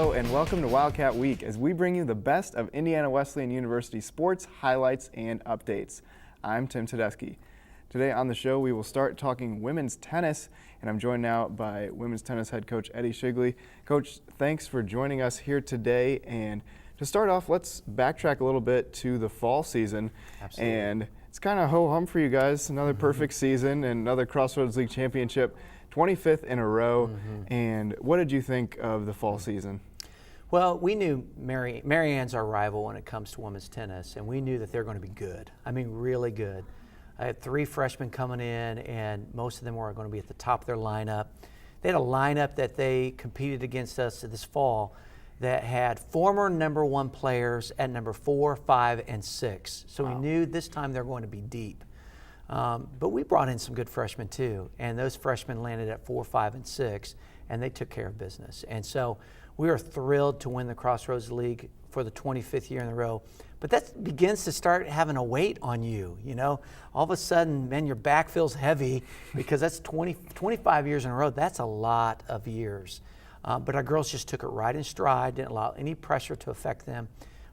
Hello and welcome to Wildcat Week as we bring you the best of Indiana Wesleyan University sports, highlights, and updates. I'm Tim Tedeschi. Today on the show we will start talking women's tennis, and I'm joined now by women's tennis head coach Eddy Shigley. Coach, thanks for joining us here today, and to start off, let's backtrack a little bit to the fall season. Absolutely. And it's kind of ho-hum for you guys, another perfect season and another Crossroads League championship. 25th in a row, and what did you think of the fall season? Well, we knew Mary Ann's our rival when it comes to women's tennis, and we knew that they're going to be good. I mean, really good. I had 3 freshmen coming in, and most of them were going to be at the top of their lineup. They had a lineup that they competed against us this fall that had former number 1 players at number 4, 5, and 6. So we knew this time they're going to be deep. But we brought in some good freshmen too, and those freshmen landed at 4, 5, and 6, and they took care of business. And so we are thrilled to win the Crossroads League for the 25th year in a row. But that begins to start having a weight on you, you know. All of a sudden, man, your back feels heavy because that's 25 years in a row. That's a lot of years. But our girls just took it right in stride, didn't allow any pressure to affect them.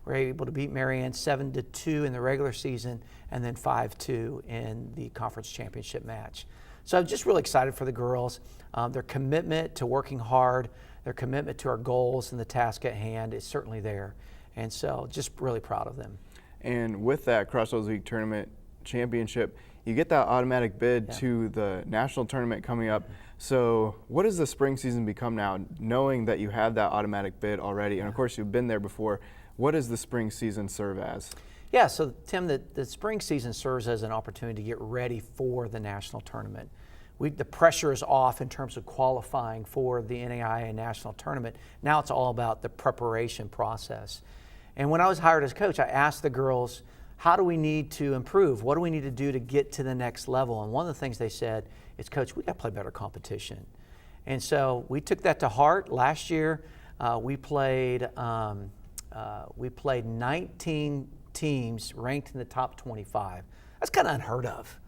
We were able to beat Mary Ann 7-2 in the regular season and then 5-2 in the conference championship match. So I'm just really excited for the girls. Their commitment to working hard, their commitment to our goals and the task at hand is certainly there. And so just really proud of them. And with that Crossroads League tournament championship, you get that automatic bid to the national tournament coming up. So what does the spring season become now, knowing that you have that automatic bid already? And of course, you've been there before. What does the spring season serve as? Yeah, so Tim, the spring season serves as an opportunity to get ready for the national tournament. The pressure is off in terms of qualifying for the NAIA national tournament. Now it's all about the preparation process. And when I was hired as coach, I asked the girls, how do we need to improve? What do we need to do to get to the next level? And one of the things they said is, Coach, we got to play better competition. And so we took that to heart. Last year, we played 19 teams ranked in the top 25. That's kind of unheard of.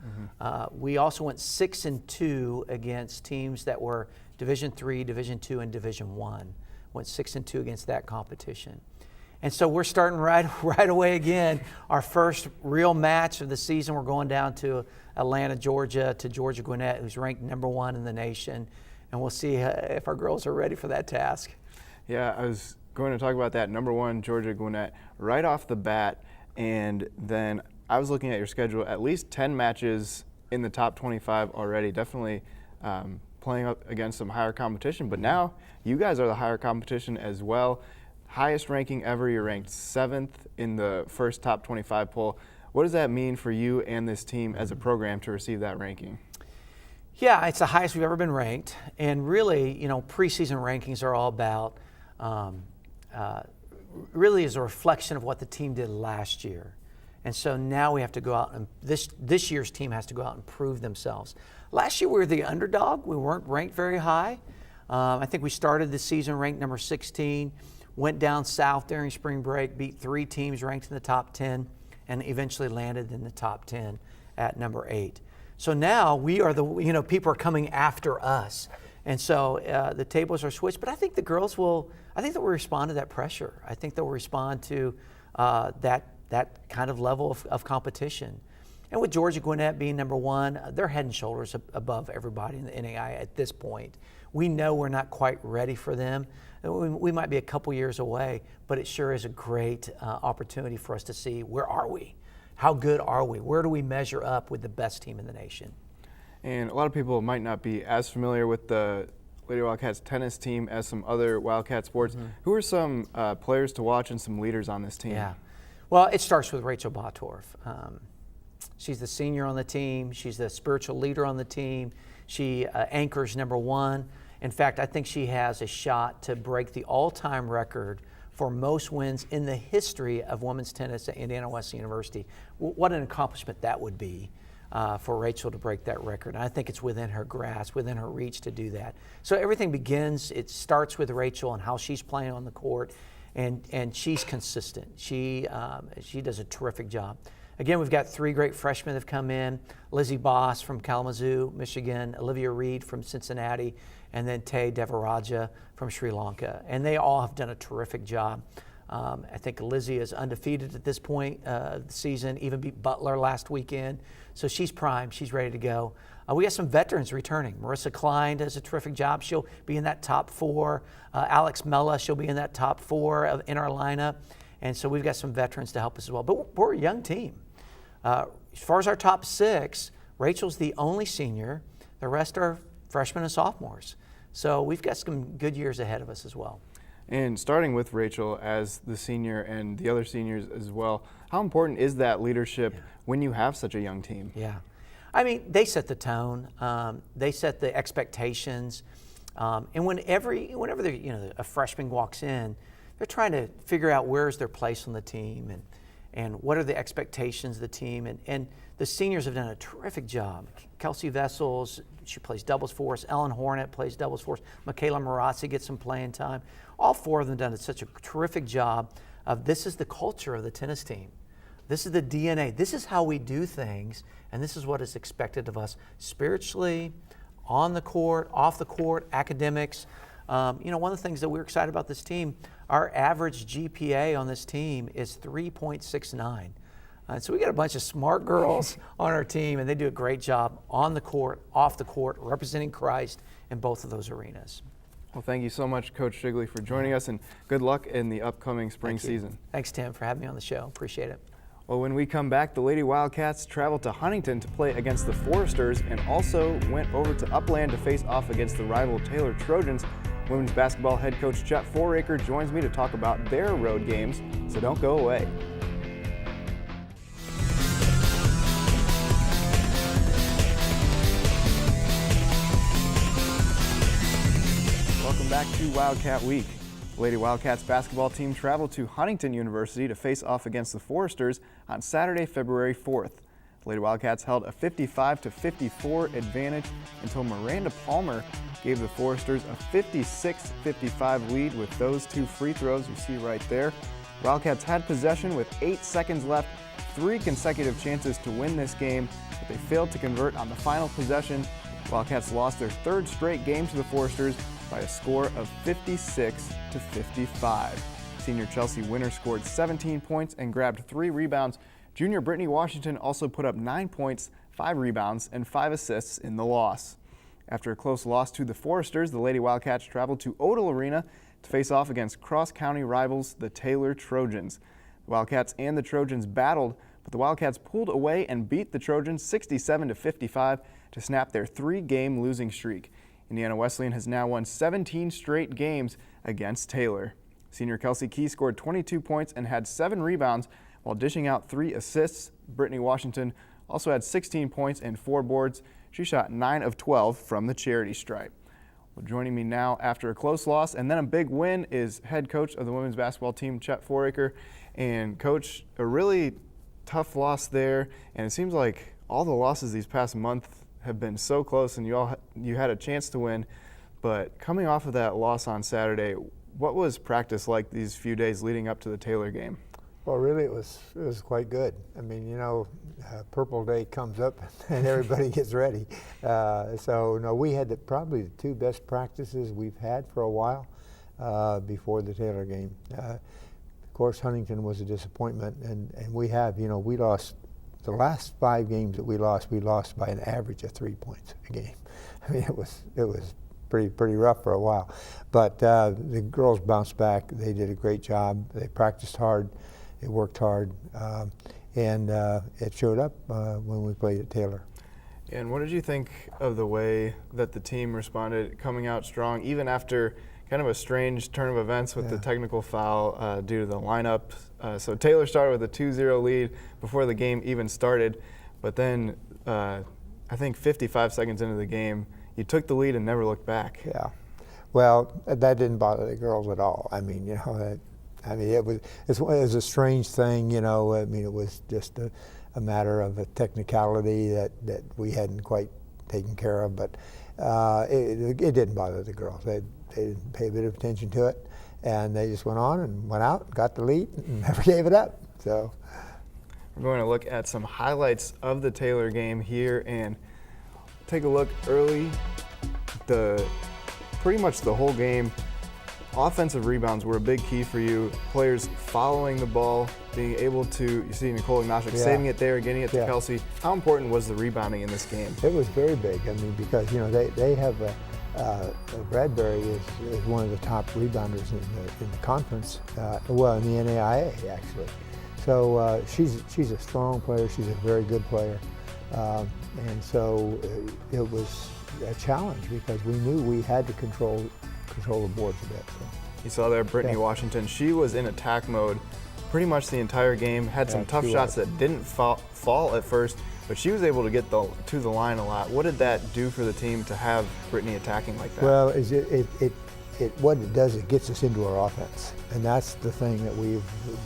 We also went 6-2 against teams that were Division III, Division II, and Division I. Went 6-2 against that competition. And so we're starting right away again. Our first real match of the season, we're going down to Atlanta, Georgia, to Georgia Gwinnett, who's ranked number 1 in the nation. And we'll see if our girls are ready for that task. Yeah, I was going to talk about that. Number 1, Georgia Gwinnett, right off the bat. And then I was looking at your schedule, at least 10 matches in the top 25 already. Definitely playing up against some higher competition. But now you guys are the higher competition as well. Highest ranking ever. You're ranked 7th in the first top 25 poll. What does that mean for you and this team as a program to receive that ranking? Yeah, it's the highest we've ever been ranked. And really, you know, preseason rankings are all about really is a reflection of what the team did last year. And so now we have to go out and this year's team has to go out and prove themselves. Last year we were the underdog. We weren't ranked very high. I think we started the season ranked number 16, went down south during spring break, beat 3 teams ranked in the top 10, and eventually landed in the top 10 at number 8. So now we are people are coming after us. And so the tables are switched, but I think the girls they'll respond to that pressure. I think they'll respond to that kind of level of competition. And with Georgia Gwinnett being number 1, they're head and shoulders above everybody in the NAIA at this point. We know we're not quite ready for them. We might be a couple years away, but it sure is a great opportunity for us to see where are we? How good are we? Where do we measure up with the best team in the nation? And a lot of people might not be as familiar with the Lady Wildcats tennis team as some other Wildcat sports. Who are some players to watch and some leaders on this team? Yeah, well, it starts with Rachel Bottorff. She's the senior on the team. She's the spiritual leader on the team. She anchors number 1. In fact, I think she has a shot to break the all-time record for most wins in the history of women's tennis at Indiana Wesleyan University. What an accomplishment that would be for Rachel to break that record. And I think it's within her grasp, within her reach to do that. So everything begins, it starts with Rachel and how she's playing on the court, and she's consistent. She does a terrific job. Again, we've got 3 great freshmen that have come in. Lizzie Boss from Kalamazoo, Michigan, Olivia Reed from Cincinnati, and then Tay Devaraja from Sri Lanka. And they all have done a terrific job. I think Lizzie is undefeated at this point of the season, even beat Butler last weekend. So she's primed, she's ready to go. We have some veterans returning. Marissa Klein does a terrific job. She'll be in that top 4. Alex Mella, she'll be in that top 4 in our lineup. And so we've got some veterans to help us as well. But we're a young team. As far as our top 6, Rachel's the only senior. The rest are freshmen and sophomores. So we've got some good years ahead of us as well. And starting with Rachel as the senior and the other seniors as well, how important is that leadership when you have such a young team? Yeah. I mean, they set the tone. They set the expectations. And whenever a freshman walks in, they're trying to figure out where's their place on the team and what are the expectations of the team. And the seniors have done a terrific job. Kelsey Vessels, she plays doubles for us. Ellen Hornet plays doubles for us. Michaela Marazzi gets some playing time. All 4 of them done such a terrific job of this is the culture of the tennis team. This is the DNA. This is how we do things, and this is what is expected of us spiritually, on the court, off the court, academics. One of the things that we're excited about this team, our average GPA on this team is 3.69. So we got a bunch of smart girls on our team, and they do a great job on the court, off the court, representing Christ in both of those arenas. Well, thank you so much, Coach Shigley, for joining us, and good luck in the upcoming spring season. Thanks, Tim, for having me on the show. Appreciate it. Well, when we come back, the Lady Wildcats traveled to Huntington to play against the Foresters and also went over to Upland to face off against the rival Taylor Trojans. Women's basketball head coach Chet Foraker joins me to talk about their road games, so don't go away. Welcome back to Wildcat Week. The Lady Wildcats basketball team traveled to Huntington University to face off against the Foresters on Saturday, February 4th. The Lady Wildcats held a 55-54 advantage until Miranda Palmer gave the Foresters a 56-55 lead with those 2 free throws you see right there. Wildcats had possession with 8 seconds left, 3 consecutive chances to win this game, but they failed to convert on the final possession. Wildcats lost their 3rd straight game to the Foresters by a score of 56-55. Senior Chelsea Winter scored 17 points and grabbed 3 rebounds. Junior Brittany Washington also put up 9 points, 5 rebounds, and 5 assists in the loss. After a close loss to the Foresters, the Lady Wildcats traveled to Odell Arena to face off against cross-county rivals, the Taylor Trojans. The Wildcats and the Trojans battled, but the Wildcats pulled away and beat the Trojans 67-55 to snap their 3-game losing streak. Indiana Wesleyan has now won 17 straight games against Taylor. Senior Kelsey Key scored 22 points and had 7 rebounds while dishing out 3 assists. Brittany Washington also had 16 points and 4 boards. She shot 9 of 12 from the charity stripe. Well, joining me now after a close loss and then a big win is head coach of the women's basketball team, Chet Foraker. And Coach, a really tough loss there, and it seems like all the losses these past month have been so close, and you had a chance to win. But coming off of that loss on Saturday, what was practice like these few days leading up to the Taylor game? Well, really, it was quite good. I mean, Purple Day comes up and everybody gets ready. We had probably the 2 best practices we've had for a while before the Taylor game. Of course, Huntington was a disappointment, and we lost. The last 5 games that we lost by an average of 3 points a game. I mean, it was pretty rough for a while. But the girls bounced back. They did a great job. They practiced hard. They worked hard. And it showed up when we played at Taylor. And what did you think of the way that the team responded, coming out strong, even after kind of a strange turn of events with the technical foul due to the lineup? So Taylor started with a 2-0 lead before the game even started, but then I think 55 seconds into the game, you took the lead and never looked back. Yeah. Well, that didn't bother the girls at all. I mean, it was a strange thing, I mean, it was just a matter of a technicality that we hadn't quite taken care of, but it didn't bother the girls. They didn't pay a bit of attention to it, and they just went on and went out, got the lead, and never gave it up. So, We're going to look at some highlights of the Taylor game here and take a look early. Pretty much the whole game, offensive rebounds were a big key for you. Players following the ball, being able to, you see Nicole Ignashik saving it there, getting it to Kelsey. How important was the rebounding in this game? It was very big. I mean, because they have Bradbury is one of the top rebounders in the conference. Well, in the NAIA actually. So she's a strong player. She's a very good player, and so it was a challenge because we knew we had to control the boards a bit. So. You saw there Brittany Washington. She was in attack mode pretty much the entire game. Had some tough shots that didn't fall at first, but she was able to get to the line a lot. What did that do for the team to have Brittany attacking like that? Well, what it does, it gets us into our offense, and that's the thing that we've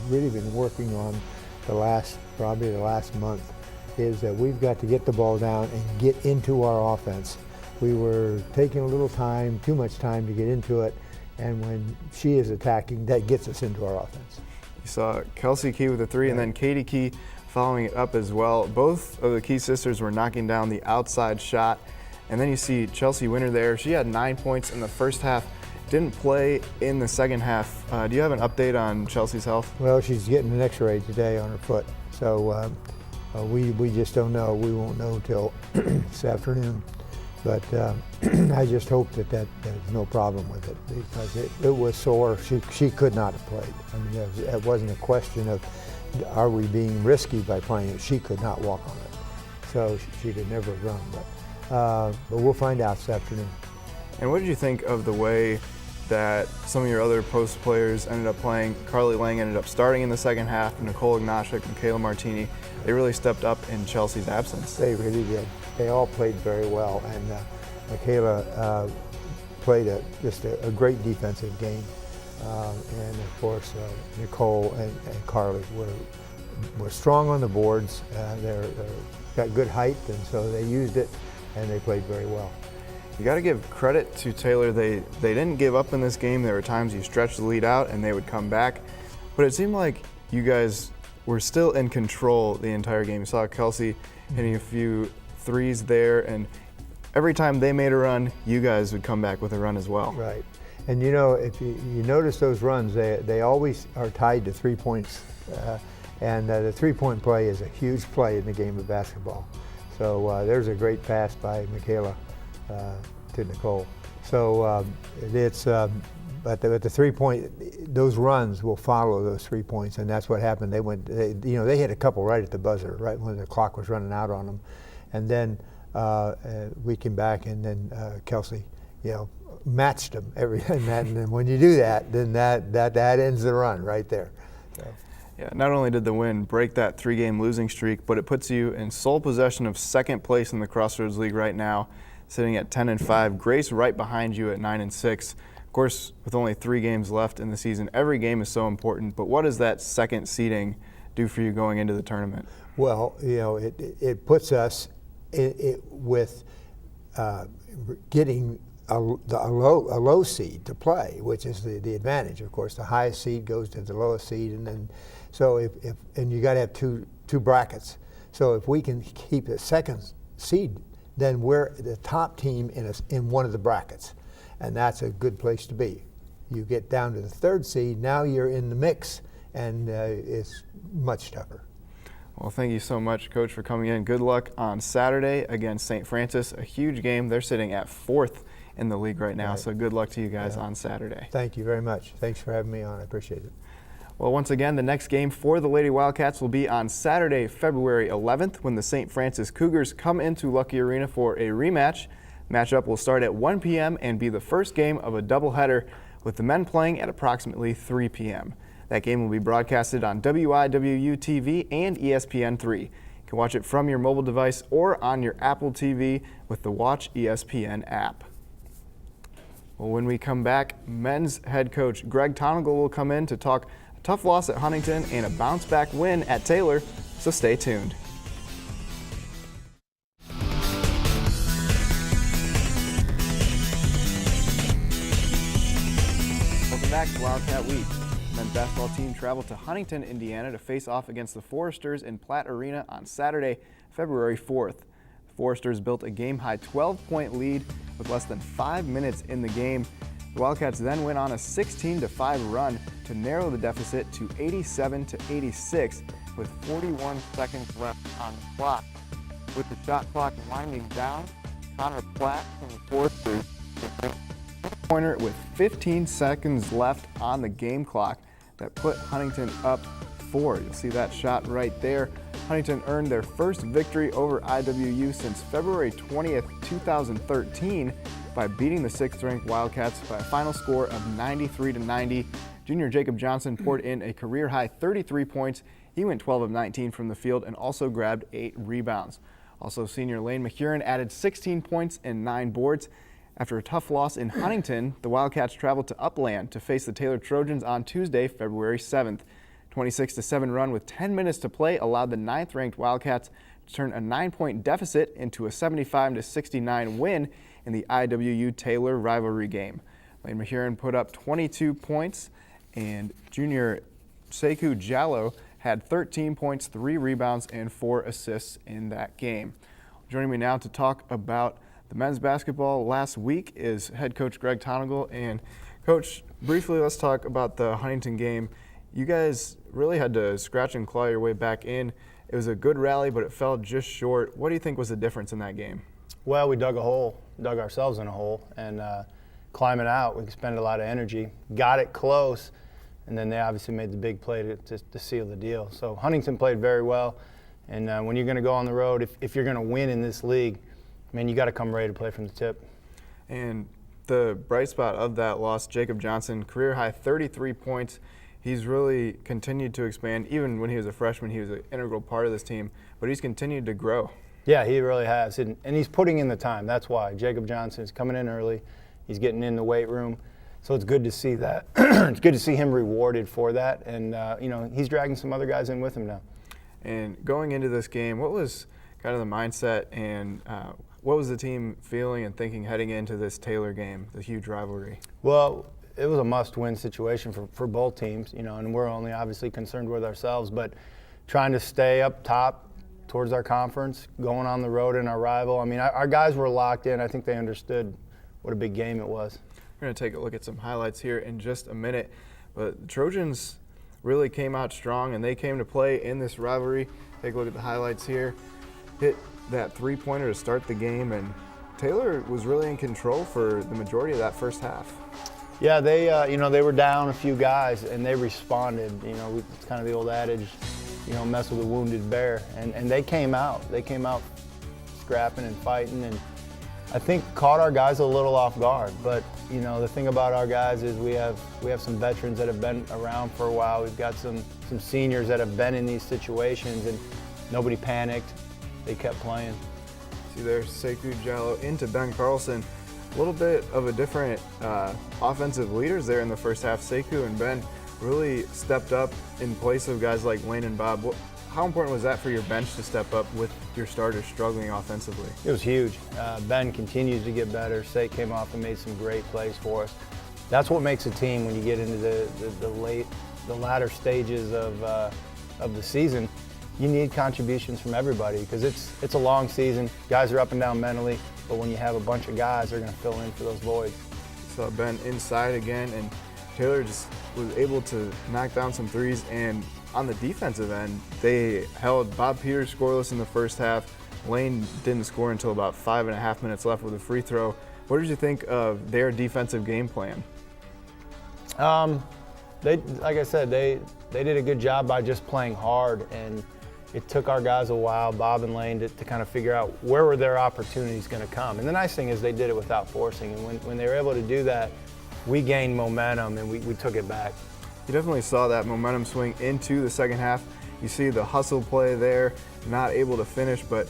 really been working on probably the last month, is that we've got to get the ball down and get into our offense. We were taking a little time, too much time to get into it, and when she is attacking, that gets us into our offense. You saw Kelsey Key with a three, and then Katie Key following it up as well. Both of the Key sisters were knocking down the outside shot, and then you see Chelsea Winter there. She had 9 points in the first half, didn't play in the second half. Do you have an update on Chelsea's health? Well, she's getting an x-ray today on her foot, so we just don't know. We won't know till this afternoon. But I just hope that there's no problem with it, because it was sore. She could not have played. I mean, it wasn't a question of are we being risky by playing it. She could not walk on it, so she could never have run. But we'll find out this afternoon. And what did you think of the way that some of your other post players ended up playing? Carly Lang ended up starting in the second half. Nicole Ignashik, Michaela Martini, they really stepped up in Chelsea's absence. They really did. They all played very well, and Michaela played just a great defensive game. And of course, Nicole and Carly were strong on the boards. They're got good height, and so they used it, and they played very well. You got to give credit to Taylor. They didn't give up in this game. There were times you stretched the lead out and they would come back, but it seemed like you guys were still in control the entire game. You saw Kelsey hitting a few threes there, and every time they made a run, you guys would come back with a run as well. Right, and if you notice those runs, they always are tied to 3 points, and the 3-point play is a huge play in the game of basketball. So there's a great pass by Michaela to Nicole. So but the 3-point, those runs will follow those 3 points, and that's what happened. They hit a couple right at the buzzer, right when the clock was running out on them, and then we came back, and then Kelsey, matched them and then when you do that, then that ends the run right there. So. Yeah, not only did the win break that 3-game losing streak, but it puts you in sole possession of second place in the Crossroads League right now, sitting at 10-5. Grace right behind you at 9-6. Of course, with only 3 games left in the season, every game is so important, but what does that second seeding do for you going into the tournament? Well, it puts us with getting a low seed to play, which is the advantage. Of course, the highest seed goes to the lowest seed, and then so and you got to have two brackets. So if we can keep the second seed, then we're the top team in one of the brackets, and that's a good place to be. You get down to the third seed, now you're in the mix, and it's much tougher. Well, thank you so much, Coach, for coming in. Good luck on Saturday against St. Francis, a huge game. They're sitting at 4th in the league right now, so good luck to you guys on Saturday. Thank you very much. Thanks for having me on. I appreciate it. Well, once again, the next game for the Lady Wildcats will be on Saturday, February 11th, when the St. Francis Cougars come into Lucky Arena for a rematch. Matchup will start at 1 p.m. and be the first game of a doubleheader, with the men playing at approximately 3 p.m. That game will be broadcasted on WIWU-TV and ESPN3. You can watch it from your mobile device or on your Apple TV with the Watch ESPN app. Well, when we come back, men's head coach Greg Tonagel will come in to talk a tough loss at Huntington and a bounce-back win at Taylor, so stay tuned. Welcome back to Wildcat Week. Men's basketball team traveled to Huntington, Indiana to face off against the Foresters in Platt Arena on Saturday, February 4th. The Foresters built a game-high 12-point lead with less than 5 minutes in the game. The Wildcats then went on a 16-5 run to narrow the deficit to 87-86 with 41 seconds left on the clock. With the shot clock winding down, Connor Platt from the Foresters pointer with 15 seconds left on the game clock that put Huntington up 4. You'll see that shot right there. Huntington earned their first victory over IWU since February 20th, 2013 by beating the 6th-ranked Wildcats by a final score of 93-90. Junior Jacob Johnson poured in a career-high 33 points. He went 12 of 19 from the field and also grabbed 8 rebounds. Also, senior Lane McHuron added 16 points and 9 boards. After a tough loss in Huntington, the Wildcats traveled to Upland to face the Taylor Trojans on Tuesday, February 7th. 26-7 run with 10 minutes to play allowed the 9th-ranked Wildcats to turn a 9-point deficit into a 75-69 win in the IWU-Taylor rivalry game. Lane McHuron put up 22 points, and junior Sekou Jallo had 13 points, 3 rebounds, and 4 assists in that game. Joining me now to talk about the men's basketball last week is head coach Greg Tonagel. And Coach, briefly, let's talk about the Huntington game. You guys really had to scratch and claw your way back in. It was a good rally, but it fell just short. What do you think was the difference in that game? Well, we dug ourselves in a hole, and climbing out, we expended a lot of energy, got it close, and then they obviously made the big play to seal the deal. So Huntington played very well, and when you're going to go on the road, if you're going to win in this league, man, you got to come ready to play from the tip. And the bright spot of that loss, Jacob Johnson, career-high 33 points. He's really continued to expand. Even when he was a freshman, he was an integral part of this team, but he's continued to grow. Yeah, he really has, and he's putting in the time. That's why Jacob Johnson is coming in early. He's getting in the weight room, so it's good to see that. It's good to see him rewarded for that, and he's dragging some other guys in with him now. And going into this game, what was kind of the mindset and what was the team feeling and thinking heading into this Taylor game, the huge rivalry? Well, it was a must-win situation for both teams, and we're only obviously concerned with ourselves, but trying to stay up top towards our conference, going on the road in our rival. I mean, our guys were locked in. I think they understood what a big game it was. We're going to take a look at some highlights here in just a minute, but the Trojans really came out strong, and they came to play in this rivalry. Take a look at the highlights here. Hit that three-pointer to start the game, and Taylor was really in control for the majority of that first half. Yeah, they were down a few guys, and they responded. It's kind of the old adage, mess with a wounded bear, and they came out. They came out scrapping and fighting, and I think caught our guys a little off guard. But the thing about our guys is we have some veterans that have been around for a while. We've got some seniors that have been in these situations, and nobody panicked. They kept playing. See there's Sekou Jallo into Ben Carlson. A little bit of a different offensive leaders there in the first half. Sekou and Ben really stepped up in place of guys like Lane and Bob. How important was that for your bench to step up with your starters struggling offensively? It was huge. Ben continues to get better. Sek came off and made some great plays for us. That's what makes a team when you get into the latter stages of the season. You need contributions from everybody because it's a long season. Guys are up and down mentally, but when you have a bunch of guys, they're going to fill in for those voids. So Ben inside again, and Taylor just was able to knock down some threes. And on the defensive end, they held Bob Peters scoreless in the first half. Lane didn't score until about 5.5 minutes left with a free throw. What did you think of their defensive game plan? Like I said, they did a good job by just playing hard, and it took our guys a while, Bob and Lane, to kind of figure out where were their opportunities going to come. And the nice thing is they did it without forcing. And when they were able to do that, we gained momentum and we took it back. You definitely saw that momentum swing into the second half. You see the hustle play there, not able to finish. But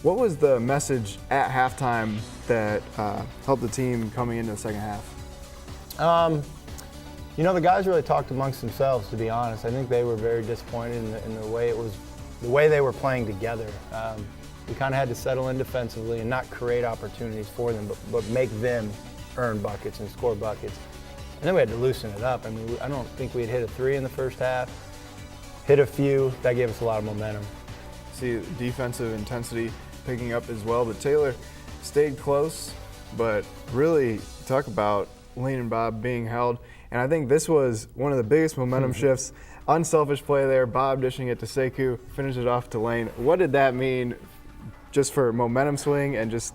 what was the message at halftime that helped the team coming into the second half? The guys really talked amongst themselves, to be honest. I think they were very disappointed in the way they were playing together. We kind of had to settle in defensively and not create opportunities for them, but make them earn buckets and score buckets. And then we had to loosen it up. I mean, I don't think we had hit a three in the first half. Hit a few. That gave us a lot of momentum. See defensive intensity picking up as well, but Taylor stayed close, but really talk about Lane and Bob being held. And I think this was one of the biggest momentum shifts. Unselfish play there, Bob dishing it to Sekou, finished it off to Lane. What did that mean just for momentum swing and just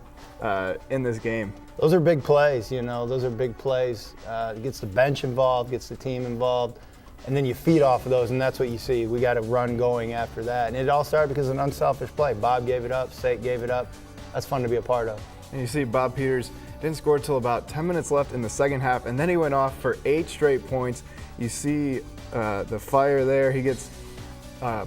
in this game? Those are big plays, you know. Those are big plays. It gets the bench involved, gets the team involved, and then you feed off of those, and that's what you see. We got a run going after that. And it all started because of an unselfish play. Bob gave it up, Sate gave it up. That's fun to be a part of. And you see Bob Peters didn't score until about 10 minutes left in the second half, and then he went off for 8 straight points. You see the fire there. He gets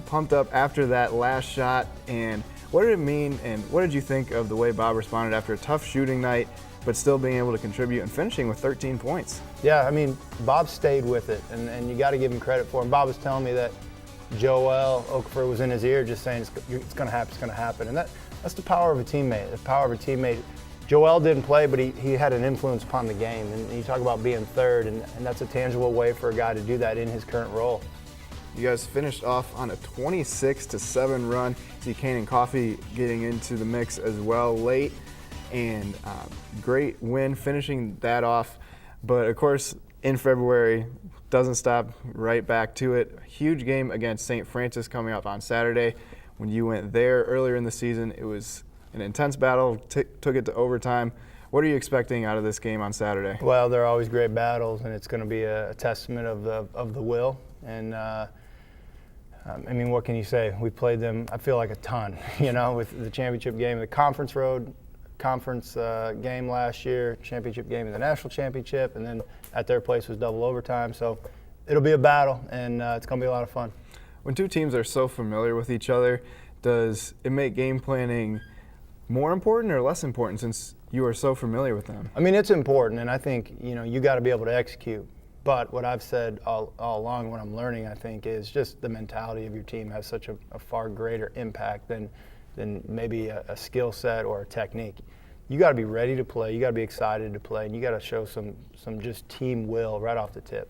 pumped up after that last shot. And what did it mean, and what did you think of the way Bob responded after a tough shooting night, but still being able to contribute and finishing with 13 points? Yeah, I mean, Bob stayed with it, and you got to give him credit for it. Bob was telling me that Joel Okafor was in his ear just saying, it's going to happen, it's going to happen. And that's the power of a teammate, the power of a teammate. Joel didn't play, but he had an influence upon the game. And you talk about being third, and that's a tangible way for a guy to do that in his current role. You guys finished off on a 26-7 run. See Kane and Coffee getting into the mix as well late. And great win finishing that off. But of course, in February, doesn't stop, right back to it. Huge game against St. Francis coming up on Saturday. When you went there earlier in the season, it was an intense battle, took it to overtime. What are you expecting out of this game on Saturday? Well, they're always great battles, and it's going to be a testament of the will. And I mean, what can you say? We played them, I feel like, a ton, you know, with the championship game, the conference game last year, championship game in the national championship, and then at their place was double overtime. So it'll be a battle, and it's going to be a lot of fun. When two teams are so familiar with each other, does it make game planning more important or less important since you are so familiar with them? I mean, it's important, and I think, you know, you got to be able to execute. But what I've said all along, what I'm learning, I think, is just the mentality of your team has such a far greater impact than maybe a skill set or a technique. You got to be ready to play. You got to be excited to play, and you got to show some just team will right off the tip.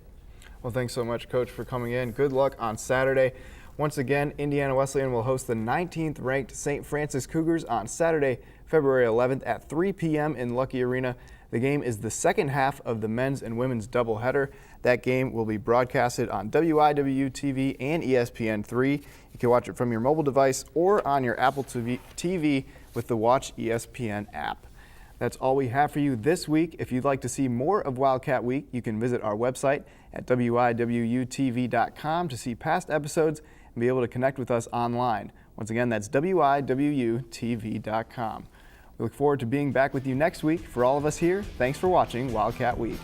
Well, thanks so much, Coach, for coming in. Good luck on Saturday. Once again, Indiana Wesleyan will host the 19th ranked St. Francis Cougars on Saturday, February 11th at 3 p.m. in Lucky Arena. The game is the second half of the men's and women's doubleheader. That game will be broadcasted on WIWU-TV and ESPN3. You can watch it from your mobile device or on your Apple TV with the Watch ESPN app. That's all we have for you this week. If you'd like to see more of Wildcat Week, you can visit our website at WIWUTV.com to see past episodes and be able to connect with us online. Once again, that's WIWUTV.com. We look forward to being back with you next week. For all of us here, thanks for watching Wildcat Week.